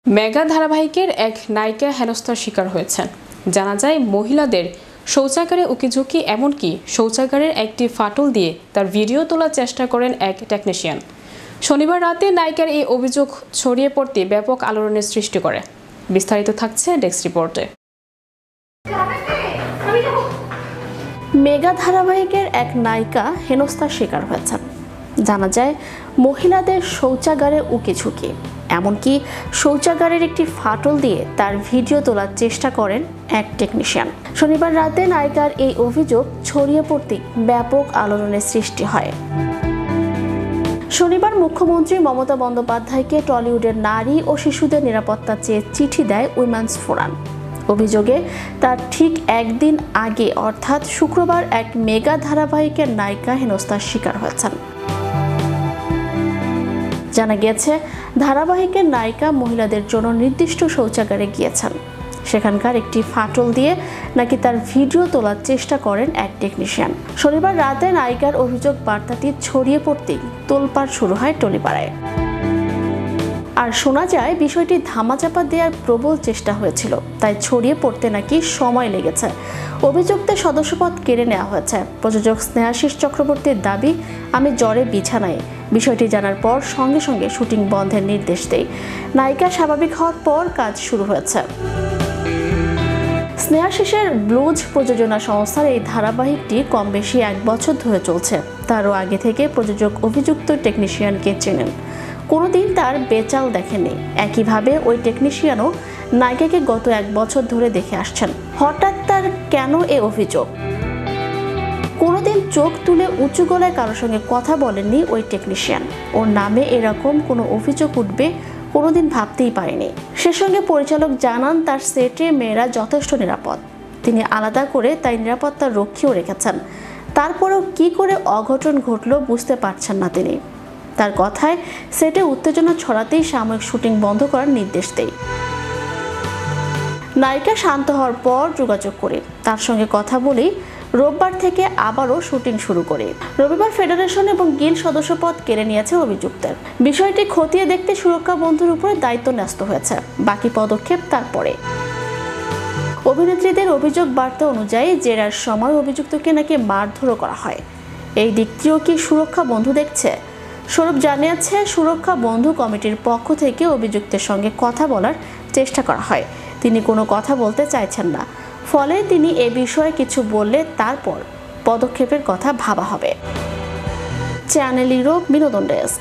Mega ধারাবাহিকের এক নায়িকা হেনস্থার শিকার হয়েছেন। জানা যায়, মহিলাদের শৌচাগারে উকিঝুঁকি, এমনকি শৌচাগারের একটি ফাটল দিয়ে তার ভিডিও তোলার চেষ্টা করেন এক টেকনিশিয়ান। শনিবার রাতে নায়িকার এই অভিযোগ ছড়িয়ে পড়তে ব্যাপক আলোড়নের সৃষ্টি করে। বিস্তারিত থাকছে ডেস্ক রিপোর্টে। মেগা ধারাবাহিকের এক নায়িকা হেনস্থার শিকার হয়েছেন। জানা যায়, মহিলাদের শৌচাগারে উকিঝুঁকি, এমনকি শৌচাগারের একটি ফাটল দিয়ে তার ভিডিও তোলার চেষ্টা করেন এক টেকনিশিয়ান। শনিবার রাতে নায়িকার এই অভিযোগ ছড়িয়ে পড়তে ব্যাপক আলোড়নের সৃষ্টি হয়। শনিবার মুখ্যমন্ত্রী মমতা বন্দ্যোপাধ্যায়কে টলিউডের নারী ও শিশুদের নিরাপত্তা চেয়ে চিঠি দেয় উইমেন্স ফোরাম। অভিযোগে তার ঠিক একদিন আগে অর্থাৎ শুক্রবার এক মেগা ধারাবাহিকের নায়িকা হেনস্থার শিকার হয়েছেন। জানা গিয়েছে, ধারাবাহিকের নায়িকা মহিলাদের জন্য নির্দিষ্ট শৌচাগারে গিয়েছেন। সেখানকার একটি ফাটল দিয়ে নাকি তার ভিডিও তোলার চেষ্টা করেন এক টেকনিশিয়ান। শনিবার রাতে নায়িকার অভিযোগ বার্তাটি ছড়িয়ে পড়তেই তোলপাড় শুরু হয় টলিপাড়ায়। আর শোনা যায়, বিষয়টি ধামাচাপা দেওয়ার প্রবল চেষ্টা হয়েছিল, তাই ছড়িয়ে পড়তে নাকি সময় লেগেছে। অভিযুক্তের সদস্যপদ কেড়ে নেওয়া হয়েছে। প্রযোজক স্নেহাশিস চক্রবর্তীর দাবি, আমি জ্বরে বিছানায়। বিষয়টি জানার পর সঙ্গে সঙ্গে শুটিং বন্ধের নির্দেশ দেয়। নায়িকা স্বাভাবিক হওয়ার পর কাজ শুরু হয়েছে। স্নেহাশিসের ব্লুজ প্রযোজনা সংস্থার এই ধারাবাহিকটি কম বেশি 1 বছর ধরে চলছে। তারও আগে থেকে প্রযোজক অভিযুক্ত টেকনিশিয়ানকে চেনেন, কোনোদিন তার বেচাল দেখেননি। একইভাবে ওই টেকনিশিয়ানও নায়িকাকে গত 1 বছর ধরে দেখে আসছেন। হঠাৎ তার কেন এ অভিযোগ? কোনোদিন চোখ তুলে উঁচু গলায় কারোর সঙ্গে কথা বলেননি ওই টেকনিশিয়ান। ওর নামে এরকম কোনো অভিযোগ উঠবে কোনোদিন ভাবতেই পারেনি। সে সঙ্গে পরিচালক জানান, তার সেটে মেয়েরা যথেষ্ট নিরাপদ। তিনি আলাদা করে তাই নিরাপত্তার রক্ষীও রেখেছেন। তারপরেও কি করে অঘটন ঘটল বুঝতে পারছেন না তিনি। তার কথায়, সেটে উত্তেজনা ছড়াতেই সাময়িক শুটিং বন্ধ করার নির্দেশ দেয়। নায়িকা শান্ত হওয়ার পর যোগাযোগ করে তার সঙ্গে কথা বলেই রোববার থেকে আবারও শুটিং শুরু করে। রবিবার ফেডারেশন এবং গিল্ড সদস্যপদ কেড়ে নিয়েছে অভিযুক্তের। বিষয়টি খতিয়ে দেখতে সুরক্ষা বন্ধুর উপরে দায়িত্ব ন্যস্ত হয়েছে। বাকি পদক্ষেপ তারপরে। অভিনেত্রীদের অভিযোগ বার্তা অনুযায়ী জেরার সময় অভিযুক্তকে নাকি মারধরও করা হয়। এই দিকটিও কি সুরক্ষা বন্ধু দেখছে? স্বরূপ জানিয়েছে, সুরক্ষা বন্ধু কমিটির পক্ষ থেকে অভিযুক্তের সঙ্গে কথা বলার চেষ্টা করা হয়। তিনি কোনো কথা বলতে চাইছেন না, ফলে তিনি এ বিষয়ে কিছু বললে তারপর পদক্ষেপের কথা ভাবা হবে। চ্যানেল ইউরোপ বিনোদন ডেস্ক।